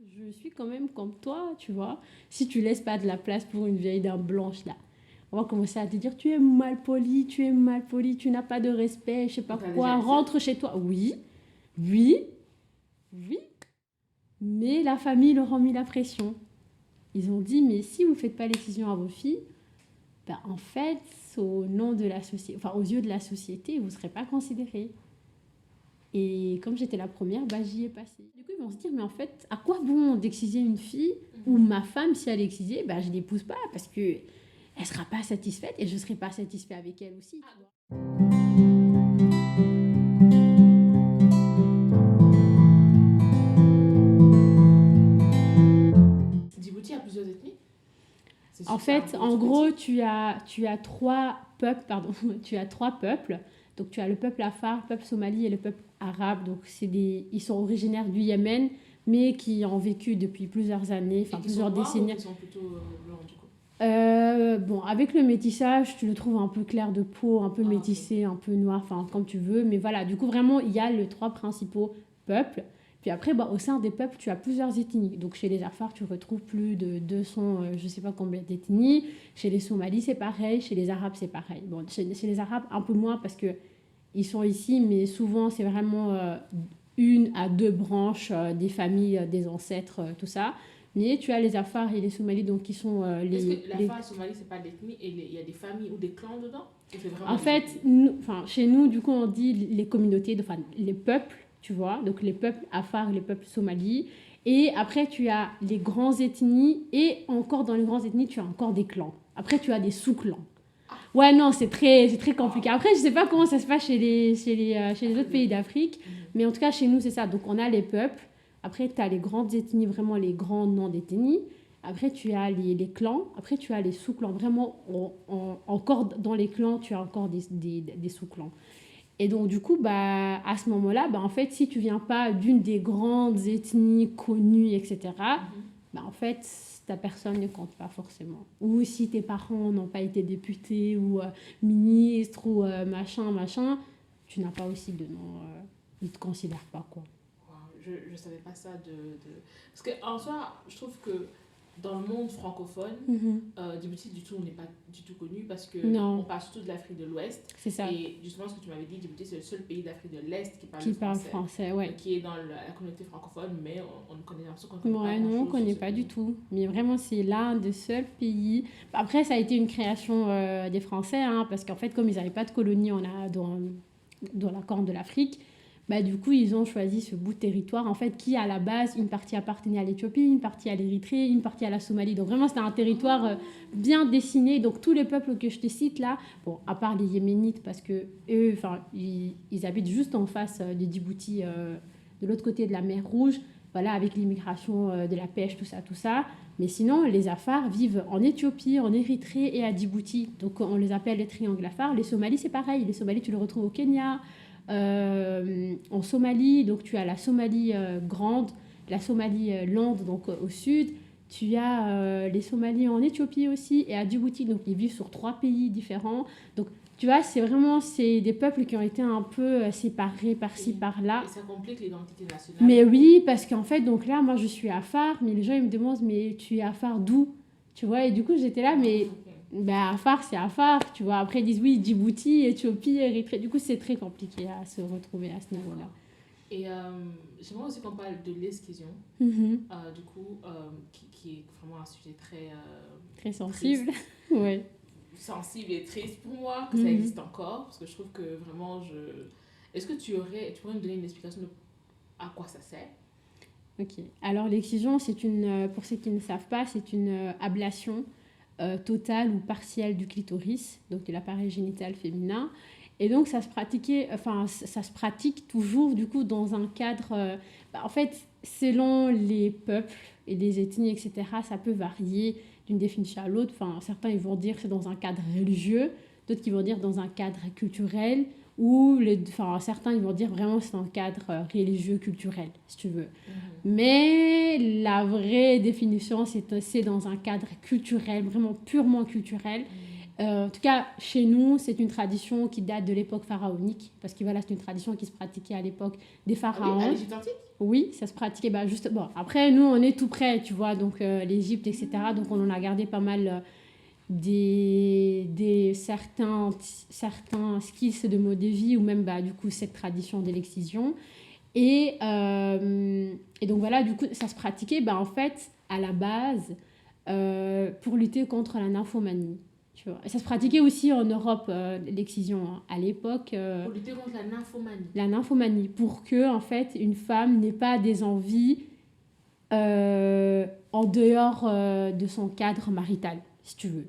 je suis quand même comme toi, tu vois. Si tu laisses pas de la place pour une vieille dame blanche, là, on va commencer à te dire, tu es mal poli, tu n'as pas de respect, je sais On pas t'a déjà quoi, dit ça? rentre chez toi. Oui, oui, oui. Mais la famille leur a mis la pression. Ils ont dit, mais si vous ne faites pas l'excision à vos filles, ben, en fait, au nom de la société, enfin aux yeux de la société, vous ne serez pas considérés. Et comme j'étais la première, bah, j'y ai passé. Du coup, ils vont se dire, mais en fait, à quoi bon d'exciser une fille ou ma femme, si elle est excisée, bah, je ne l'épouse pas parce que elle ne sera pas satisfaite et je ne serai pas satisfait avec elle aussi. Tu vois. Djibouti a plusieurs ethnies? En C'est un fait, pays en tout gros, petit? tu as trois peuples, pardon, tu as trois peuples. Donc, tu as le peuple afar, le peuple somali et le peuple arabe. Donc, ils sont originaires du Yémen, mais qui ont vécu depuis plusieurs années, Et enfin qui sont plusieurs noirs ou décennies. qui sont plutôt blancs du coup? Bon, avec le métissage, tu le trouves un peu clair de peau, un peu Ah, ok. métissé, un peu noir, enfin, comme tu veux. Mais voilà, du coup, vraiment, il y a les trois principaux peuples. Puis après, bah, au sein des peuples, tu as plusieurs ethnies. Donc, chez les Afars, tu retrouves plus de 200, je ne sais pas combien d'ethnies. Chez les Somalis, c'est pareil. Chez les Arabes, c'est pareil. Bon, chez les Arabes, un peu moins parce que ils sont ici, mais souvent, c'est vraiment une à deux branches des familles, des ancêtres, tout ça. Mais tu as les Afars et les Somalis, donc qui sont Est-ce que la femme somalie, c'est pas l'ethnie et il y a des familles ou des clans dedans? Ou c'est vraiment En des fait, ethnies? chez nous, du coup, on dit les communautés, enfin les peuples, tu vois, donc les peuples afars, les peuples somalis. Et après, tu as les grandes ethnies, et encore dans les grandes ethnies, tu as encore des clans. Après, tu as des sous-clans. Ouais, non, c'est très compliqué. Wow. Après, je sais pas comment ça se passe chez les autres Afrique de pays l'Ouest. d'Afrique, Mhm. mais en tout cas, chez nous, c'est ça. Donc, on a les peuples. Après, tu as les grandes ethnies, vraiment les grands noms d'ethnies. Après, tu as les clans. Après, tu as les sous-clans. Vraiment, encore dans les clans, tu as encore des sous-clans. Et donc, du coup, bah, à ce moment-là, bah, en fait, si tu viens pas d'une des grandes ethnies connues, etc., Mhm. bah, en fait, ta personne ne compte pas forcément. Ou si tes parents n'ont pas été députés ou ministres ou machin, machin, tu n'as pas aussi de nom. Ils ne te considèrent pas, quoi. Wow. Je savais pas ça Parce qu'en soi, je trouve que dans le monde francophone, Mhm. Djibouti du tout n'est pas du tout connu parce que on Non, parle surtout de l'Afrique de l'Ouest c'est ça. et justement ce que tu m'avais dit, Djibouti c'est le seul pays d'Afrique de l'Est qui parle le Qui parle français, français, ouais. qui est dans la communauté francophone, mais on ne connaît l'impression qu'on ne connaît pas Ouais, grand non, on ne chose sur connaît ce pas du pays. tout. Mais vraiment, c'est l'un des seuls pays. Après, ça a été une création des Français, hein, parce qu'en fait, comme ils n'avaient pas de colonie dans la corne de l'Afrique, bah, du coup, ils ont choisi ce bout de territoire, en fait, qui, à la base, une partie appartenait à l'Éthiopie, une partie à l'Érythrée, une partie à la Somalie. Donc, vraiment, c'était un territoire bien dessiné. Donc, tous les peuples que je te cite là, bon, à part les Yéménites, parce que eux, enfin, ils habitent juste en face de Djibouti, de l'autre côté de la mer Rouge, voilà, avec l'immigration, de la pêche, tout ça, tout ça. Mais sinon, les Afars vivent en Éthiopie, en Érythrée et à Djibouti. Donc, on les appelle les triangles Afars. Les Somalis, c'est pareil. Les Somalis, tu les retrouves au Kenya, en Somalie. Donc, tu as la Somalie grande, la Somalie lande, donc au sud. Tu as les Somalis en Éthiopie aussi et à Djibouti. Donc, ils vivent sur trois pays différents. Donc, tu vois, c'est des peuples qui ont été un peu séparés par-ci, par-là. Et ça complique l'identité nationale Mais ou... oui, parce qu'en fait, donc là, moi, je suis Afar, mais les gens, ils me demandent, mais tu es Afar d'où? Tu vois, et du coup, j'étais là, mais Ok. bah, Afar, c'est Afar, tu vois. Après, ils disent, oui, Djibouti, Éthiopie, Érythrée. Du coup, c'est très compliqué à se retrouver à ce niveau-là. D'accord. Et j'aimerais aussi qu'on parle de l'esquission, Mhm. du coup, qui est vraiment un sujet très Très sensible. triste, Ouais. sensible et triste pour moi, que ça Mhm. existe encore, parce que je trouve que vraiment, je... Est-ce que tu pourrais me donner une explication de à quoi ça sert? Ok. Alors, l'excision, pour ceux qui ne savent pas, c'est une ablation totale ou partielle du clitoris, donc de l'appareil génital féminin. Et donc, ça se pratique toujours, du coup, dans un cadre. En fait, selon les peuples et les ethnies, etc., ça peut varier d'une définition à l'autre. Enfin, certains, ils vont dire que c'est dans un cadre religieux, d'autres qui vont dire dans un cadre culturel, certains, ils vont dire vraiment c'est dans un cadre religieux, culturel, si tu veux. Mhm. Mais la vraie définition, c'est dans un cadre culturel, vraiment purement culturel. En tout cas, chez nous, c'est une tradition qui date de l'époque pharaonique, parce que voilà, c'est une tradition qui se pratiquait à l'époque des Ah oui, pharaons. à l'Égypte antique? Oui, ça se pratiquait. Bah, juste, bon, après, nous, on est tout près, tu vois, donc l'Égypte, etc. Donc, on en a gardé pas mal certains skills de mode de vie, ou même, bah, du coup, cette tradition de l'excision. Et donc, voilà, du coup, ça se pratiquait, bah, en fait, à la base, pour lutter contre la nymphomanie. Tu vois. Et ça se pratiquait aussi en Europe, l'excision, hein. À l'époque, Pour lutter contre la nymphomanie. la nymphomanie, pour que en fait une femme n'ait pas des envies en dehors de son cadre marital, si tu veux.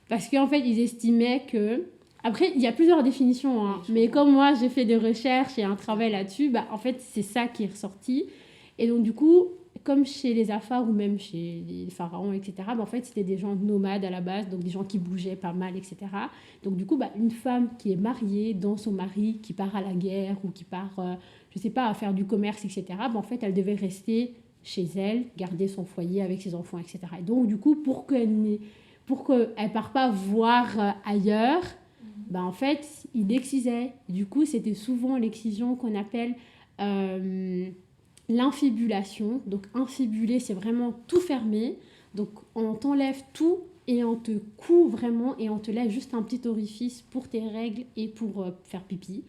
Parce qu'en fait, ils estimaient que... Après, il y a plusieurs définitions, hein, Oui, mais comme moi, j'ai fait des recherches et un travail là-dessus, bah, en fait, c'est ça qui est ressorti. Et donc, du coup, comme chez les Afars ou même chez les pharaons, etc., bah, en fait, c'était des gens nomades à la base, donc des gens qui bougeaient pas mal, etc. Donc, du coup, bah, une femme qui est mariée, dont son mari qui part à la guerre ou qui part, je sais pas, à faire du commerce, etc., bah, en fait, elle devait rester chez elle, garder son foyer avec ses enfants, etc. Et donc, du coup, pour qu'elle ne part pas voir ailleurs, bah, en fait, il excisait. Du coup, c'était souvent l'excision qu'on appelle l'infibulation. Donc, infibuler, c'est vraiment tout fermer. Donc, on t'enlève tout et on te coud vraiment et on te laisse juste un petit orifice pour tes règles et pour faire pipi.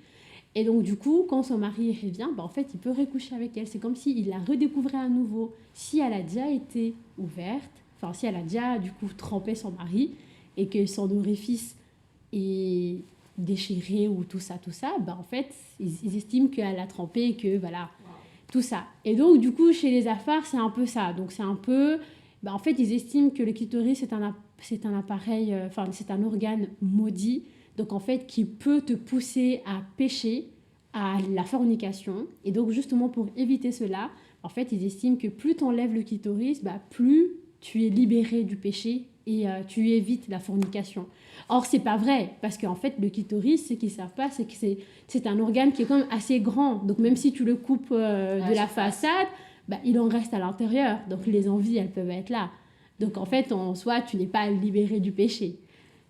Et donc, du coup, quand son mari revient, bah, en fait, il peut recoucher avec elle. C'est comme s'il la redécouvrait à nouveau. Si elle a déjà été ouverte, enfin, si elle a déjà, du coup, trempé son mari et que son orifice est déchiré ou tout ça, bah, en fait, ils estiment qu'elle a trempé et que, voilà, Wow. tout ça. Et donc, du coup, chez les Afars, c'est un peu ça. Donc, c'est un peu... Bah, en fait, ils estiment que le clitoris, c'est un appareil, enfin, c'est un organe maudit, donc en fait, qui peut te pousser à pécher, à la fornication. Et donc, justement, pour éviter cela, en fait, ils estiment que plus tu enlèves le clitoris, bah, plus tu es libéré du péché et tu évites la fornication. Or, c'est pas vrai, parce qu'en fait, le clitoris, ce qu'ils savent pas, c'est que c'est un organe qui est quand même assez grand. Donc, même si tu le coupes de la façade, bah, il en reste à l'intérieur. Donc, les envies, elles peuvent être là. Donc, en fait, en soi, tu n'es pas libéré du péché.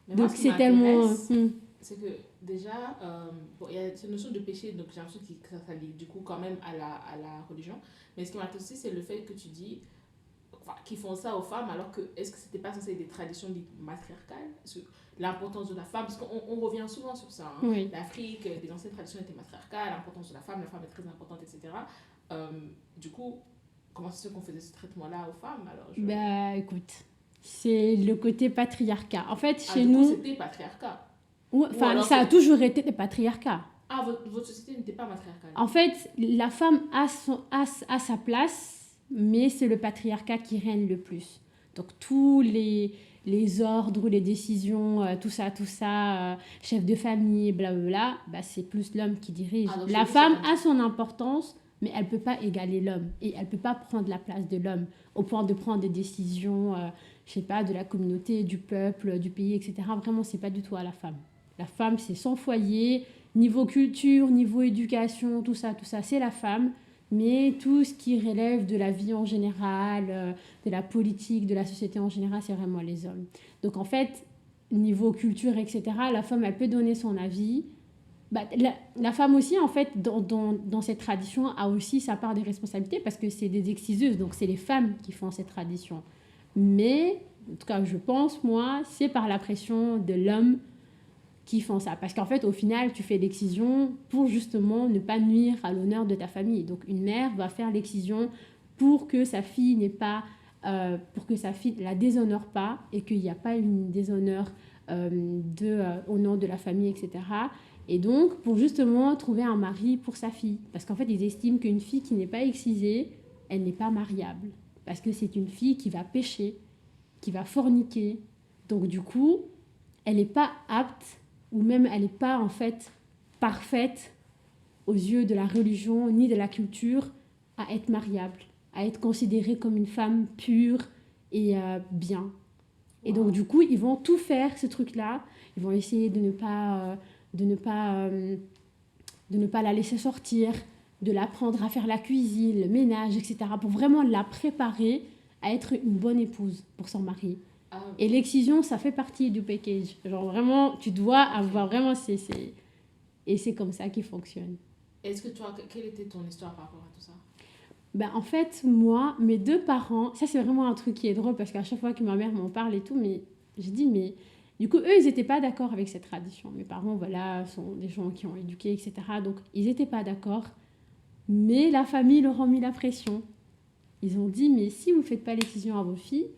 Mais moi, Donc, ce qui c'est tellement... m'intéresse, c'est que déjà, bon, il y a cette notion de péché, donc j'ai l'impression que ça lie du coup quand même à la religion. Mais ce qui m'intéresse aussi, c'est le fait que tu dis enfin, qu'ils font ça aux femmes, alors que est-ce que c'était pas censé être des traditions dites matriarcales? Parce que l'importance de la femme, parce qu'on revient souvent sur ça, hein. Oui. L'Afrique, des anciennes traditions étaient matriarcales, l'importance de la femme est très importante, etc. Du coup, comment c'est qu'on faisait ce traitement-là aux femmes alors Bah, écoute, c'est le côté patriarcat. En fait, Ah, chez du coup, nous... c'était patriarcat. Enfin, alors ça a toujours été des patriarcats. Ah, votre société n'était pas matriarcale. En fait, la femme a sa place, mais c'est le patriarcat qui règne le plus. Donc, tous les ordres, les décisions, tout ça, chef de famille, blablabla, bah, c'est plus l'homme qui dirige. Ah, donc La chez vous, femme c'est a son importance, mais elle ne peut pas égaler l'homme. Et elle ne peut pas prendre la place de l'homme au point de prendre des décisions, je sais pas, de la communauté, du peuple, du pays, etc. Vraiment, c'est pas du tout à la femme. La femme, c'est son foyer. Niveau culture, niveau éducation, tout ça, c'est la femme. Mais tout ce qui relève de la vie en général, de la politique, de la société en général, c'est vraiment les hommes. Donc en fait, niveau culture, etc., la femme, elle peut donner son avis. Bah, la femme aussi, en fait, dans cette tradition, a aussi sa part des responsabilités parce que c'est des exciseuses, donc c'est les femmes qui font cette tradition. Mais, en tout cas, je pense, moi, c'est par la pression de l'homme qui font ça. Parce qu'en fait, au final, tu fais l'excision pour justement ne pas nuire à l'honneur de ta famille. Donc, une mère va faire l'excision pour que sa fille n'ait pas, pour que sa fille la déshonore pas et qu'il n'y a pas une déshonneur au nom de la famille, etc. Et donc, pour justement trouver un mari pour sa fille. Parce qu'en fait, ils estiment qu'une fille qui n'est pas excisée, elle n'est pas mariable. Parce que c'est une fille qui va pécher, qui va forniquer. Donc, du coup, elle n'est pas apte ou même elle n'est pas en fait parfaite aux yeux de la religion ni de la culture à être mariable, à être considérée comme une femme pure et bien. Et donc du coup, ils vont tout faire ce truc-là. Ils vont essayer de ne pas la laisser sortir, de l'apprendre à faire la cuisine, le ménage, etc. pour vraiment la préparer à être une bonne épouse pour son mari. Ah, Et l'excision, ça fait partie du package. Genre vraiment, tu dois avoir vraiment... Et c'est comme ça qu'il fonctionne. est-ce que toi, quelle était ton histoire par rapport à tout ça? Ben, en fait, moi, mes deux parents, ça c'est vraiment un truc qui est drôle parce qu'à chaque fois que ma mère m'en parle et tout, mais je dis, mais du coup, eux, ils n'étaient pas d'accord avec cette tradition. Mes parents, voilà, sont des gens qui ont éduqué, etc. Donc, ils n'étaient pas d'accord. Mais la famille leur a mis la pression. Ils ont dit, mais si vous ne faites pas l'excision à vos filles,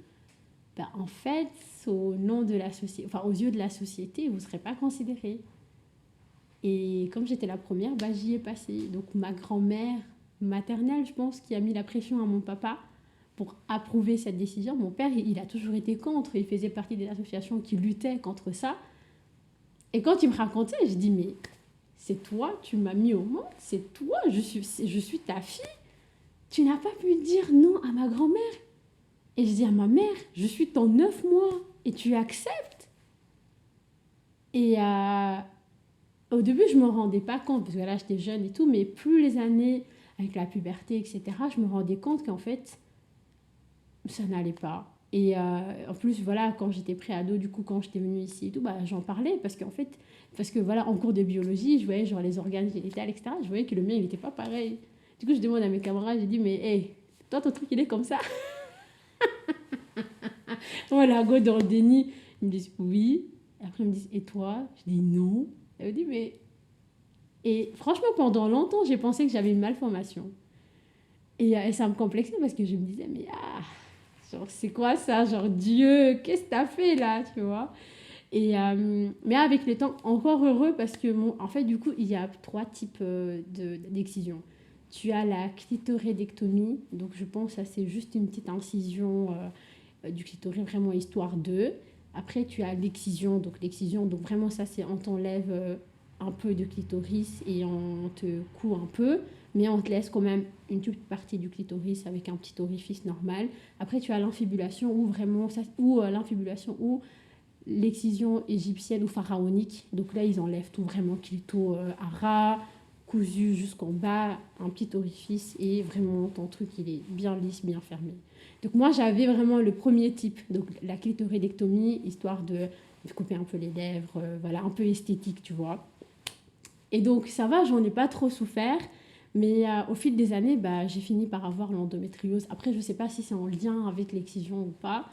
ben, en fait, au nom de la société, enfin, aux yeux de la société, vous ne serez pas considérés. Et comme j'étais la première, bah, j'y ai passé. Donc ma grand-mère maternelle, je pense, qui a mis la pression à mon papa pour approuver cette décision. Mon père, il a toujours été contre. Il faisait partie des associations qui luttaient contre ça. Et quand il me racontait, je dis, mais c'est toi, tu m'as mis au monde, c'est toi, je suis ta fille. Tu n'as pas pu dire non à ma grand-mère. Et je dis à ma mère, je suis ton 9 mois et tu acceptes. Et au début, je ne me rendais pas compte, parce que là, j'étais jeune et tout, mais plus les années, avec la puberté, etc., je me rendais compte qu'en fait, ça n'allait pas. Et en plus, voilà, quand j'étais pré-ado, du coup, quand j'étais venue ici et tout, bah, j'en parlais, parce qu'en fait, parce que voilà, en cours de biologie, je voyais genre les organes génitaux, etc., je voyais que le mien, il n'était pas pareil. Du coup, je demande à mes camarades, j'ai dit, mais hey, toi, ton truc, il est comme ça. Voilà, go dans le déni. Ils me disent oui. Et après, ils me disent, et toi? Je dis non. Elle me dit, mais... Et franchement, pendant longtemps, j'ai pensé que j'avais une malformation. Et ça me complexait parce que je me disais, mais genre, c'est quoi ça? Genre, Dieu, qu'est-ce que t'as fait là? Tu vois? Mais avec le temps, encore heureux parce que, en fait, du coup, il y a 3 types d'excision. Tu as la clitoridectomie, donc je pense que ça, c'est juste une petite incision du clitoris, vraiment histoire de. Après, tu as l'excision, donc vraiment, ça, c'est on t'enlève un peu de clitoris et on te coud un peu, mais on te laisse quand même une toute partie du clitoris avec un petit orifice normal. Après, tu as l'infibulation ou vraiment, l'infibulation ou l'excision égyptienne ou pharaonique. Donc là, ils enlèvent tout vraiment, clito à ras, cousu jusqu'en bas, un petit orifice et vraiment ton truc, il est bien lisse, bien fermé. Donc moi, j'avais vraiment le premier type, donc la clitoridectomie, histoire de couper un peu les lèvres, voilà, un peu esthétique, tu vois. Et donc ça va, j'en ai pas trop souffert. Mais au fil des années, bah, j'ai fini par avoir l'endométriose. Après, je ne sais pas si c'est en lien avec l'excision ou pas.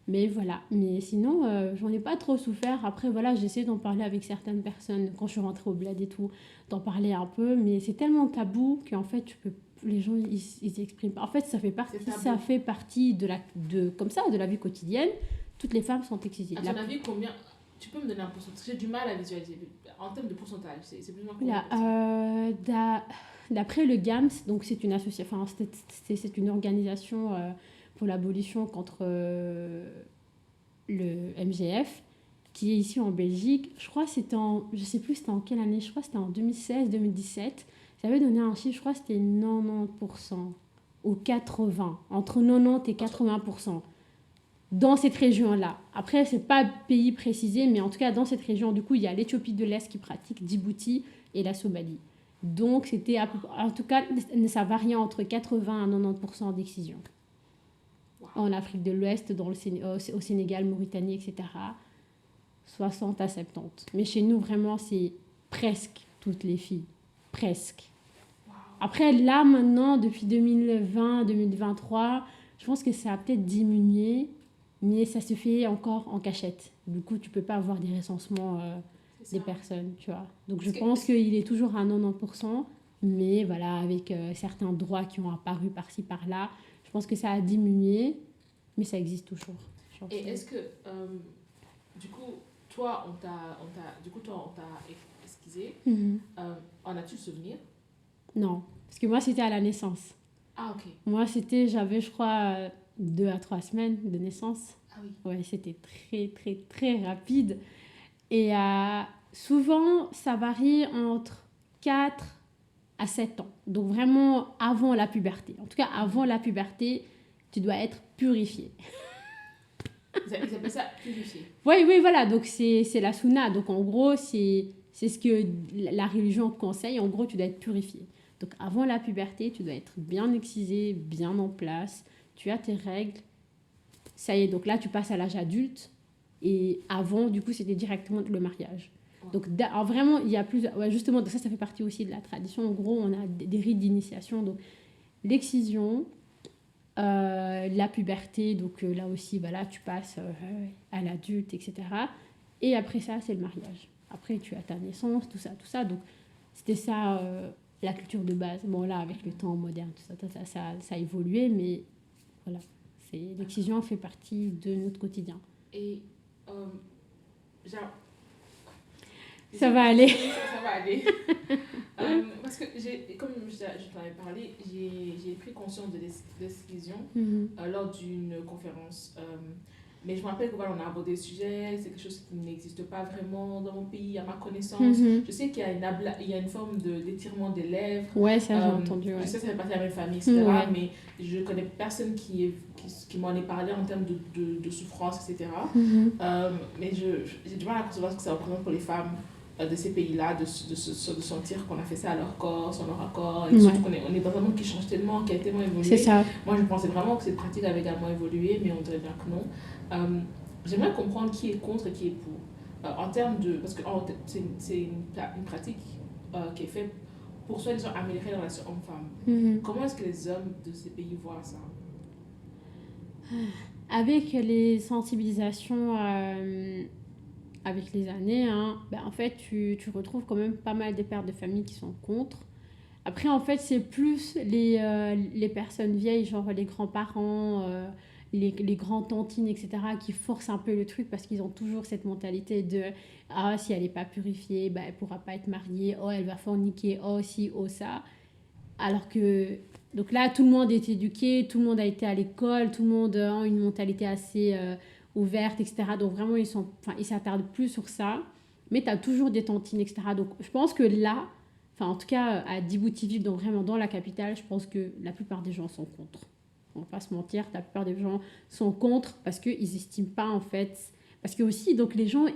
Mais voilà. Mais sinon, j'en ai pas trop souffert. Après, voilà, j'essaie d'en parler avec certaines personnes. Quand je suis rentrée au bled et tout, d'en parler un peu. Mais c'est tellement tabou qu'en fait, les gens, ils expriment pas. En fait, ça fait partie comme ça, de la vie quotidienne. Toutes les femmes sont excisées. À ton avis, combien... Tu peux me donner un pourcentage? J'ai du mal à visualiser. En termes de pourcentage, c'est plus ou moins combien? D'après le GAMS, donc c'est une association, enfin, c'est une organisation pour l'abolition contre le MGF, qui est ici en Belgique. Je crois que je sais plus c'était en quelle année, je crois que c'était en 2016-2017. Ça avait donné un chiffre, je crois que c'était 90% ou 80%, entre 90 et 80%. Dans cette région-là. Après, c'est pas pays précisé, mais en tout cas, dans cette région, du coup, il y a l'Éthiopie de l'Est qui pratique, Djibouti et la Somalie. Donc, c'était en tout cas, ça variait entre 80 à 90% d'excision. Wow. En Afrique de l'Ouest, au Sénégal, Mauritanie, etc. 60 à 70. Mais chez nous, vraiment, c'est presque toutes les filles. Presque. Wow. Après, là, maintenant, depuis 2020-2023, je pense que ça a peut-être diminué. Mais ça se fait encore en cachette. Du coup, tu peux pas avoir des recensements des personnes, tu vois. Donc, je pense qu'il est toujours à 90%, mais voilà, avec certains droits qui ont apparu par-ci, par-là, je pense que ça a diminué, mais ça existe toujours. Et est-ce que, du coup, toi, on t'a esquissé. En as-tu le souvenir? Non, parce que moi, c'était à la naissance. Ah, ok. Moi, j'avais, je crois... 2 à 3 semaines de naissance. Ah oui. Ouais, c'était très, très, très rapide. Et souvent, ça varie entre 4 à 7 ans. Donc, vraiment avant la puberté. En tout cas, avant la puberté, tu dois être purifié. Ils appellent ça purifié. Oui, voilà. Donc, c'est la sunna. Donc, en gros, c'est ce que la religion conseille. En gros, tu dois être purifié. Donc, avant la puberté, tu dois être bien excisé, bien en place. Tu as tes règles, ça y est, donc là, tu passes à l'âge adulte. Et avant, du coup, c'était directement le mariage. Donc, vraiment, il y a plus... Ouais, justement, ça fait partie aussi de la tradition. En gros, on a des rites d'initiation. Donc, l'excision, la puberté. Donc, là aussi, voilà, tu passes à l'adulte, etc. Et après ça, c'est le mariage. Après, tu as ta naissance, tout ça, tout ça. Donc, c'était ça, la culture de base. Bon, là, avec le temps moderne, tout ça, ça a évolué. Mais voilà, l'excision fait partie de notre quotidien. Et... genre, ça va aller. Ça va aller. Parce que, comme je t'en avais parlé, j'ai pris conscience de l'exclusion lors d'une conférence. Mais je me rappelle que voilà, on a abordé le sujet, c'est quelque chose qui n'existe pas vraiment dans mon pays, à ma connaissance. Je sais qu'il y a une forme d'étirement des lèvres. Ouais, ça j'ai entendu. Ouais. Je sais que ça fait partie de la même famille, etc. Mais je connais personne qui m'en ait parlé en termes de souffrance, etc. Mais j'ai du mal à concevoir ce que ça représente pour les femmes de ces pays-là, de sentir qu'on a fait ça à leur corps, sans leur accord. Et surtout qu'on est dans un monde qui change tellement, qui a tellement évolué. C'est ça. Moi, je pensais vraiment que cette pratique avait également évolué, mais on dirait bien que non. J'aimerais comprendre qui est contre et qui est pour. En termes de... Parce que c'est une pratique qui est faite pour soi-disant améliorer la relation homme-femme. Comment est-ce que les hommes de ces pays voient ça? Avec les sensibilisations, avec les années, en fait, tu retrouves quand même pas mal des pères de famille qui sont contre. Après, en fait, c'est plus les personnes vieilles, genre les grands-parents, les grands-tantines, etc., qui forcent un peu le truc parce qu'ils ont toujours cette mentalité de « Ah, si elle n'est pas purifiée, elle ne pourra pas être mariée. Oh, elle va forniquer. Oh, si, oh, ça. » Alors que... Donc là, tout le monde est éduqué, tout le monde a été à l'école, tout le monde a une mentalité assez ouverte, etc. Donc vraiment, ils s'attardent plus sur ça. Mais tu as toujours des tantines, etc. Donc je pense que là, en tout cas à Djibouti, donc vraiment dans la capitale, je pense que la plupart des gens sont contre. On va pas se mentir, la plupart des gens sont contre parce qu'ils n'estiment pas, en fait... Parce que aussi, donc les gens,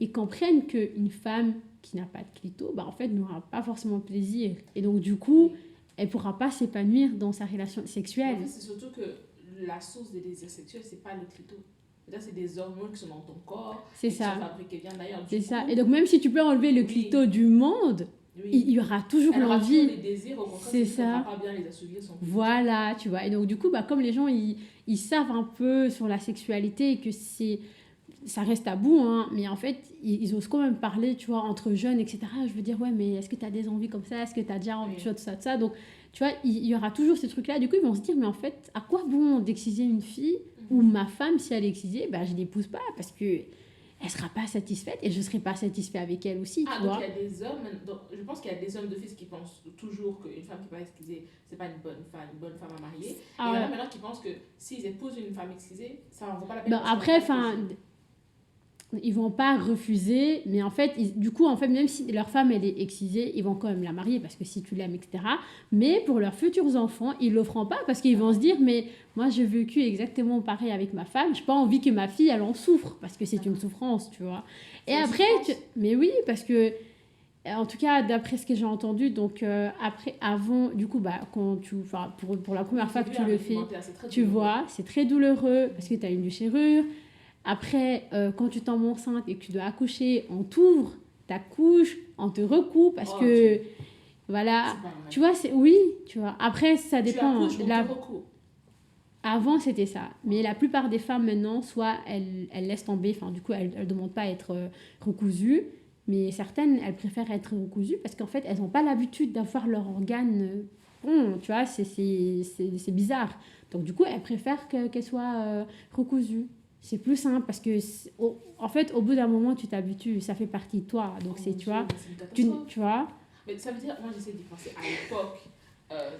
ils comprennent qu'une femme qui n'a pas de clito, en fait, n'aura pas forcément de plaisir. Et donc, du coup... elle ne pourra pas s'épanouir dans sa relation sexuelle. En fait, c'est surtout que la source des désirs sexuels, ce n'est pas le clito. C'est des hormones qui sont dans ton corps. C'est ça. Qui sont fabriquées bien d'ailleurs. C'est ça. Et donc, même si tu peux enlever le clito du monde, il y aura toujours l'envie. Elle aura toujours les désirs, au contraire, c'est ça. Tu ne pourras pas bien les assouvir sans clito. Voilà, tu vois. Et donc, du coup, comme les gens, ils savent un peu sur la sexualité et que ça reste tabou, mais en fait, ils osent quand même parler, tu vois, entre jeunes, etc. Je veux dire, ouais, mais est-ce que tu as des envies comme ça? Est-ce que tu as déjà envie de tout ça? Donc, tu vois, il y aura toujours ces trucs-là. Du coup, ils vont se dire, mais en fait, à quoi bon d'exciser une fille ou ma femme, si elle est excisée, je ne l'épouse pas parce que elle ne sera pas satisfaite et je ne serai pas satisfait avec elle aussi, tu vois. Donc il y a des hommes, je pense qu'il y a des hommes d'office qui pensent toujours qu'une femme qui n'est pas excisée, ce n'est pas une bonne femme à marier. Et il y en a maintenant qui pensent que s'ils épousent une femme excisée, ça n'en vaut pas la peine. Après, ils vont pas refuser, mais en fait, du coup, même si leur femme, elle est excisée, ils vont quand même la marier parce que si tu l'aimes, etc. Mais pour leurs futurs enfants, ils le feront pas parce qu'ils vont se dire, mais moi, j'ai vécu exactement pareil avec ma femme, j'ai pas envie que ma fille, elle en souffre parce que c'est une souffrance, tu vois. Et après, mais oui, parce que, en tout cas, d'après ce que j'ai entendu, donc avant, du coup, pour la première fois que tu le fais, tu vois, c'est très douloureux parce que tu as une déchirure. Après, quand tu tombes enceinte et que tu dois accoucher, on t'ouvre ta couche, on te recoue parce que, voilà, tu vois, oui, tu vois. Après, ça dépend. Avant, c'était ça. Mais la plupart des femmes, maintenant, soit elles laissent tomber, du coup, elles ne demandent pas à être recousues, mais certaines, elles préfèrent être recousues parce qu'en fait, elles n'ont pas l'habitude d'avoir leur organe. Tu vois, c'est bizarre. Donc, du coup, elles préfèrent qu'elles soient recousues. C'est plus simple parce que, en fait, au bout d'un moment, tu t'habitues, ça fait partie de toi. Donc, tu vois, tu vois. Mais ça veut dire, moi, j'essaie d'y penser à l'époque,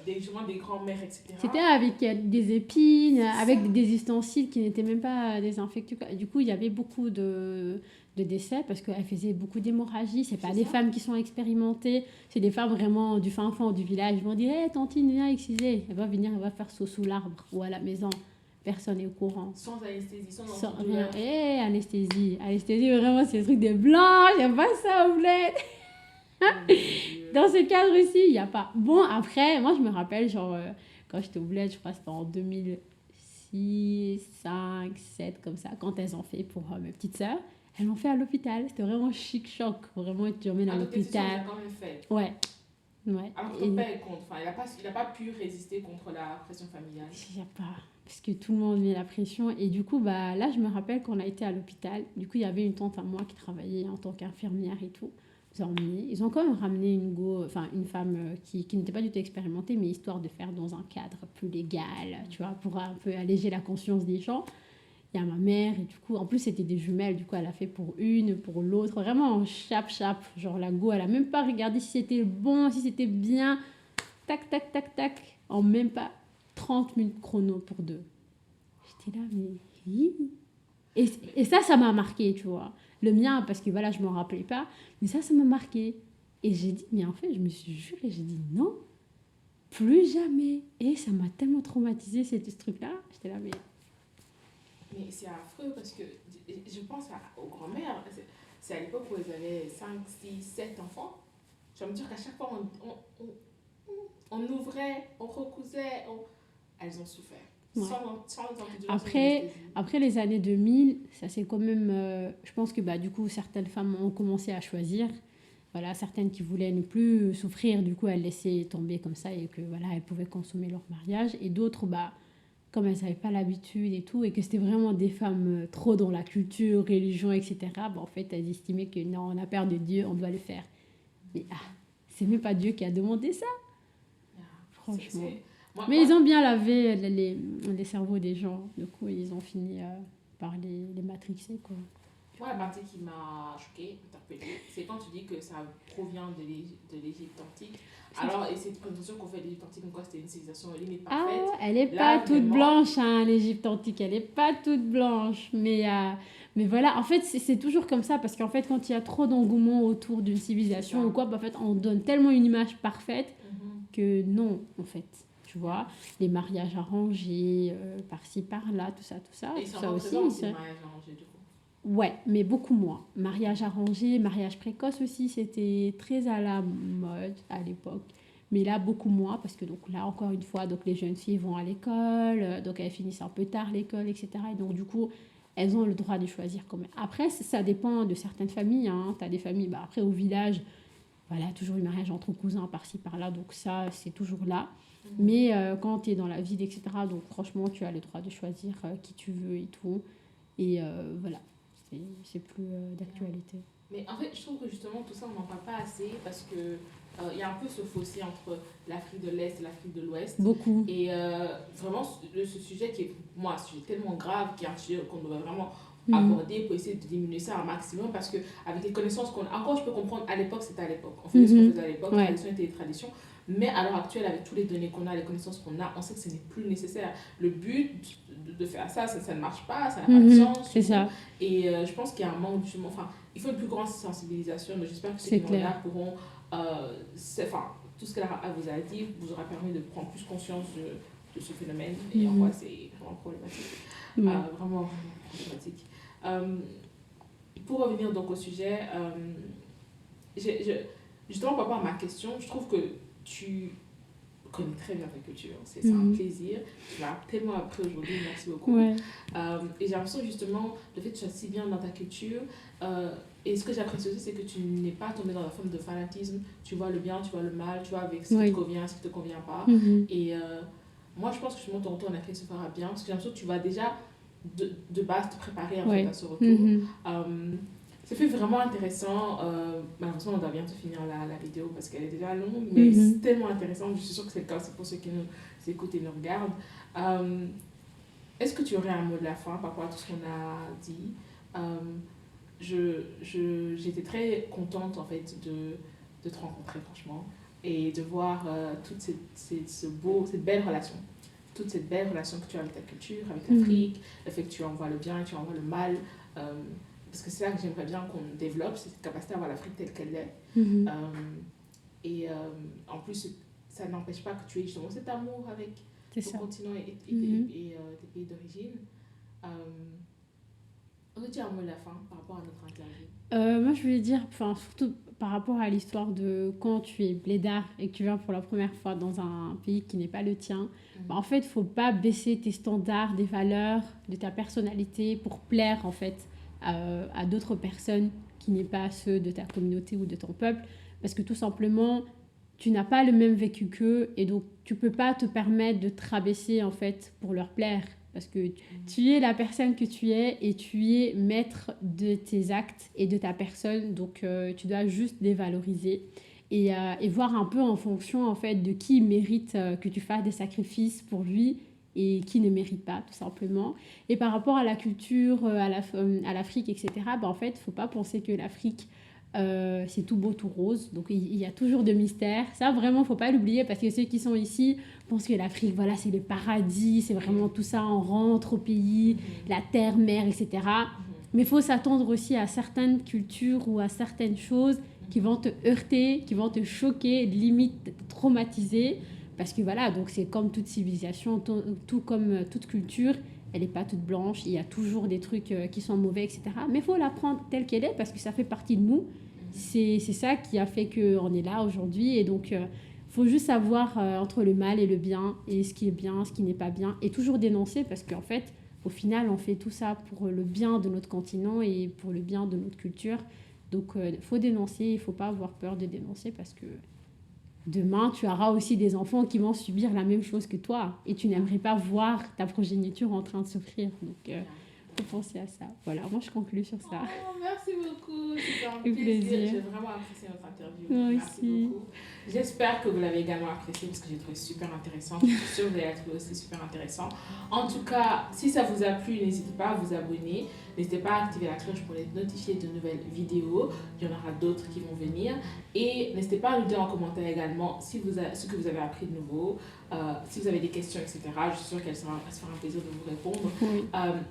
des grands-mères, etc. C'était avec des épines, avec des ustensiles qui n'étaient même pas désinfectés. Du coup, il y avait beaucoup de décès parce qu'elles faisaient beaucoup d'hémorragie. C'est pas des femmes qui sont expérimentées, c'est des femmes vraiment du fin fond du village. Ils vont dire, hey, tantine, viens exciser. Elle va venir, elle va faire saut sous l'arbre ou à la maison. Personne n'est au courant. Sans anesthésie, sans rien. Anesthésie. Anesthésie, vraiment, c'est le truc des blancs. J'aime pas ça au bled. Dans ce cadre-ci, il n'y a pas. Bon, après, moi, je me rappelle, genre, quand j'étais au bled, je crois que c'était en 2006, 6, 5, 7, comme ça, quand elles ont fait pour mes petites sœurs, elles l'ont fait à l'hôpital. C'était vraiment chic-choc. Vraiment, tu emmènes à Ah, donc tes sœurs, l'hôpital. ont quand même fait. Ouais, ouais. Alors que ton Et père est contre. Enfin, il a pas pu résister contre la pression familiale. il y a pas. Parce que tout le monde met la pression. Et du coup, bah, là, je me rappelle qu'on a été à l'hôpital. Du coup, il y avait une tante à moi qui travaillait en tant qu'infirmière et tout. Ils ont quand même ramené une femme qui n'était pas du tout expérimentée, mais histoire de faire dans un cadre plus légal, tu vois, pour un peu alléger la conscience des gens. Il y a ma mère, et du coup, en plus, c'était des jumelles. Du coup, elle a fait pour une, pour l'autre. Vraiment en chap-chap. Genre, la go, elle a même pas regardé si c'était bon, si c'était bien. Tac, tac, tac, tac. En même pas 30 minutes chrono pour deux. J'étais là, mais... hi. Et ça m'a marqué, tu vois. Le mien, parce que voilà, je m'en rappelais pas. Mais ça m'a marqué. Et j'ai dit, mais en fait, je me suis jurée, j'ai dit non, plus jamais. Et ça m'a tellement traumatisé ce truc-là. J'étais là, mais... Mais c'est affreux parce que je pense aux grand-mères. C'est à l'époque où elles avaient 5, 6, 7 enfants. Je vais me dire qu'à chaque fois, on ouvrait, on recousait. Elles ont souffert. Ouais. Sans antidouleur, sans Après, anesthésie. après les années 2000, ça c'est quand même... je pense que bah, du coup, certaines femmes ont commencé à choisir. Voilà, certaines qui voulaient ne plus souffrir, du coup, elles laissaient tomber comme ça et que voilà, elles pouvaient consommer leur mariage. Et d'autres, bah, comme elles n'avaient pas l'habitude et tout, et que c'était vraiment des femmes trop dans la culture, religion, etc., bah, en fait, elles estimaient que non, on a peur de Dieu, on doit le faire. Mais c'est même pas Dieu qui a demandé ça, Ah, franchement. Moi, Mais ils ont bien lavé les cerveaux des gens. Du coup, ils ont fini par les matrixer, quoi. moi, la partie qui m'a choquée, interpellée, c'est quand tu dis que ça provient de l'Égypte antique. Alors, et cette présentation qu'on fait de l'Égypte antique, comme quoi c'était une civilisation limite Ah, parfaite. elle est Là, pas toute vraiment, blanche, hein, l'Égypte antique. Elle est pas toute blanche. Mais voilà, en fait, c'est toujours comme ça. Parce qu'en fait, quand il y a trop d'engouement autour d'une c'est civilisation ça. ou quoi, bah, en fait, on donne tellement une image parfaite Mhm. que non, en fait. Tu vois, les mariages arrangés, par-ci, par-là, tout ça. Et ils Tout sont ça encore aussi. présents aussi, le mariage arrangé, du coup. Ouais, mais beaucoup moins. Mariage arrangé, mariage précoce aussi, c'était très à la mode à l'époque. Mais là, beaucoup moins, parce que donc là, encore une fois, donc les jeunes filles vont à l'école, donc elles finissent un peu tard l'école, etc. Et donc, du coup, elles ont le droit de choisir quand même. Après, ça dépend de certaines familles. Hein. Tu as des familles, bah, après, au village, voilà, toujours le mariage entre cousins par-ci, par-là, donc ça, c'est toujours là. Mhm. Mais quand tu es dans la ville, etc., donc franchement, tu as le droit de choisir qui tu veux et tout. Et voilà, c'est plus d'actualité. Mais en fait, je trouve que justement, tout ça, on n'en parle pas assez parce que il y a un peu ce fossé entre l'Afrique de l'Est et l'Afrique de l'Ouest. Beaucoup. Et vraiment, ce sujet qui est, pour moi, un sujet tellement grave, qui est un sujet qu'on devrait vraiment Mhm. aborder pour essayer de diminuer ça un maximum parce que avec les connaissances qu'on a, encore je peux comprendre, à l'époque, c'était à l'époque. On faisait ce qu'on faisait à l'époque, Ouais. tradition était des traditions. Mais à l'heure actuelle, avec toutes les données qu'on a, les connaissances qu'on a, on sait que ce n'est plus nécessaire. Le but de faire ça, ça ne marche pas, ça n'a pas de sens. C'est ça. Et je pense qu'il y a un manque justement, enfin, il faut une plus grande sensibilisation, mais j'espère que ces C'est gens-là clair. pourront, enfin, tout ce qu'elle vous a dit vous aura permis de prendre plus conscience de ce phénomène, et en quoi c'est vraiment problématique. Ouais. Vraiment problématique. Pour revenir donc au sujet, justement par rapport à ma question, je trouve que tu connais très bien ta culture, c'est un plaisir, tu m'as tellement appris aujourd'hui, merci beaucoup. Ouais. Et j'ai l'impression justement, le fait que tu sois si bien dans ta culture, et ce que j'apprécie aussi, c'est que tu n'es pas tombé dans la forme de fanatisme, tu vois le bien, tu vois le mal, tu vois avec ce qui te convient, ce qui te convient pas. Et moi je pense que justement ton retour en Afrique se fera bien, parce que j'ai l'impression que tu vas déjà de base te préparer en fait, à ce retour. Ça fait vraiment intéressant. Malheureusement, on doit bientôt finir la vidéo parce qu'elle est déjà longue, mais c'est tellement intéressant. Je suis sûre que c'est le cas aussi pour ceux qui nous écoutent et nous regardent. Est-ce que tu aurais un mot de la fin par rapport à tout ce qu'on a dit? J'étais très contente en fait de te rencontrer, franchement, et de voir toute cette belle relation. Toute cette belle relation que tu as avec ta culture, avec l'Afrique, le fait que tu envoies le bien et tu envoies le mal. Parce que c'est là que j'aimerais bien qu'on développe, cette capacité à voir l'Afrique telle qu'elle est. Et en plus, ça n'empêche pas que tu aies justement cet amour avec ton continent et tes pays d'origine. Ok, tu as un mot de la fin par rapport à notre interview. Moi, je voulais dire, enfin, surtout par rapport à l'histoire de quand tu es blédard et que tu viens pour la première fois dans un pays qui n'est pas le tien, bah, en fait, il ne faut pas baisser tes standards, des valeurs, de ta personnalité pour plaire, en fait, à d'autres personnes qui n'est pas ceux de ta communauté ou de ton peuple. Parce que tout simplement, tu n'as pas le même vécu qu'eux et donc tu peux pas te permettre de te rabaisser, en fait, pour leur plaire. Parce que tu es la personne que tu es et tu es maître de tes actes et de ta personne. Donc, tu dois juste les valoriser et voir un peu en fonction en fait de qui mérite que tu fasses des sacrifices pour lui et qui ne mérite pas, tout simplement. Et par rapport à la culture, à l'Afrique, etc., bah, en fait, il ne faut pas penser que l'Afrique, c'est tout beau, tout rose. Donc, il y a toujours de mystères. Ça, vraiment, il ne faut pas l'oublier parce que ceux qui sont ici pensent que l'Afrique, voilà, c'est le paradis, c'est vraiment tout ça, on rentre au pays, la terre, mer, etc. Mais il faut s'attendre aussi à certaines cultures ou à certaines choses qui vont te heurter, qui vont te choquer, limite te traumatiser. Parce que voilà, donc c'est comme toute civilisation, tout comme toute culture, elle n'est pas toute blanche, il y a toujours des trucs qui sont mauvais, etc. Mais il faut la prendre telle qu'elle est parce que ça fait partie de nous. C'est ça qui a fait qu'on est là aujourd'hui. Et donc, faut juste savoir entre le mal et le bien, et ce qui est bien, ce qui n'est pas bien, et toujours dénoncer parce qu'en fait, au final, on fait tout ça pour le bien de notre continent et pour le bien de notre culture. Donc, il faut dénoncer, il ne faut pas avoir peur de dénoncer parce que demain, tu auras aussi des enfants qui vont subir la même chose que toi et tu n'aimerais pas voir ta progéniture en train de souffrir. Donc, faut penser à ça. Voilà, moi, je conclue sur ça. Oh, merci beaucoup. C'était un Avec plaisir. plaisir. J'ai vraiment apprécié notre interview. Moi Merci aussi. beaucoup. J'espère que vous l'avez également apprécié parce que j'ai trouvé super intéressant. Je suis sûre que vous allez la trouver aussi super intéressant. En tout cas, si ça vous a plu, n'hésitez pas à vous abonner. N'hésitez pas à activer la cloche pour être notifié de nouvelles vidéos. Il y en aura d'autres qui vont venir. Et n'hésitez pas à nous dire en commentaire également si ce que vous avez appris de nouveau, si vous avez des questions, etc. Je suis sûre qu'elle se fera un plaisir de vous répondre. Oui.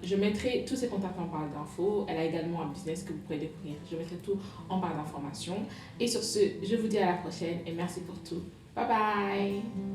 Je mettrai tous ses contacts en barre d'infos. Elle a également un business que vous pourrez découvrir. Je mettrai tout en barre d'informations. Et sur ce, je vous dis à la prochaine et merci pour tout. Bye bye!